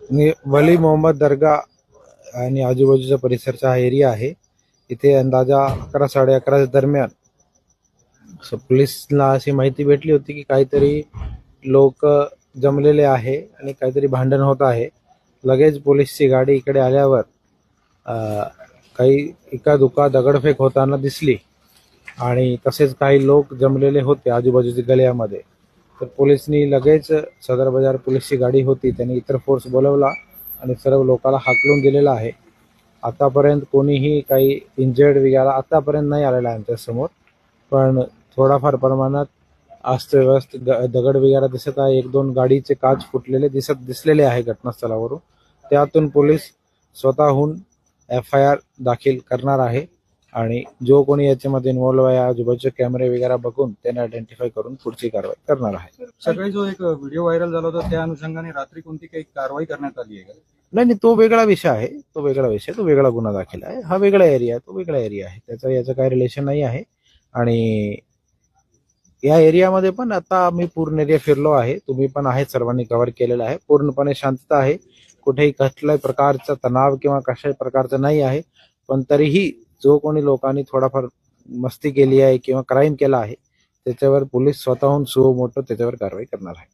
वली मोहम्मद दर्गा आणि आजूबाजूचा परिसरचा हा एरिया आहे. इथे अंदाजा 11-11:30 दरम्यान पोलिसला अशी माहिती भेटली होती की काहीतरी लोक जमलेले आहे आणि काहीतरी भांडण होत आहे. लगेच पोलीसची गाडी इकडे आल्यावर काही एका दगडफेक होताना दिसली आणि तसेच काही लोक जमलेले होते आजूबाजूच्या गल्ल्यामध्ये. तर पोलिसनी लगेच सदर बाजार पोलीसची गाडी होती, त्यांनी इतर फोर्स बोलवला आणि सर्व लोकांना हाकलून दिलेला आहे. आतापर्यंत कोणीही काही इंजर्ड वगैरे आतापर्यंत नाही आलेला आहे आमच्यासमोर, पण थोडाफार प्रमाणात अस्तव्यस्त दगड वगैरे दिसत आहे. 1-2 गाडीचे काच फुटलेले दिसलेले आहे घटनास्थळावरून. त्यातून पोलीस स्वतःहून FIR दाखल करणार आहे आणि जो कोणी याच्यामध्ये इन्व्हॉल्व आहे आजूबाजूचे कॅमेरे वगैरे बघून त्यांना आयडेंटिफाय करून पुढची कारवाई करणार आहे. सकाळी जो एक व्हिडिओ व्हायरल झाला होता त्या अनुषंगाने रात्री कोणती काही कारवाई करण्यात आली आहे का? नाही, तो वेगळा विषय आहे, तो वेगळा गुन्हा दाखल आहे. हा वेगळा एरिया आहे, तो वेगळा एरिया आहे, त्याचं याचं काही रिलेशन नाही आहे. आणि या एरियामध्ये पण आता आम्ही पूर्ण एरिया फिरलो आहे, तुम्ही पण आहेत, सर्वांनी कव्हर केलेलं आहे. पूर्णपणे शांतता आहे, कुठेही कसल्याही प्रकारचा तणाव किंवा कशाही प्रकारचा नाही आहे. पण तरीही जो कोणी लोकांनी थोडाफार मस्ती केली आहे किंवा क्राईम केला आहे त्याच्यावर पोलीस स्वतःहून सुमोटो त्याच्यावर कारवाई करणार आहे.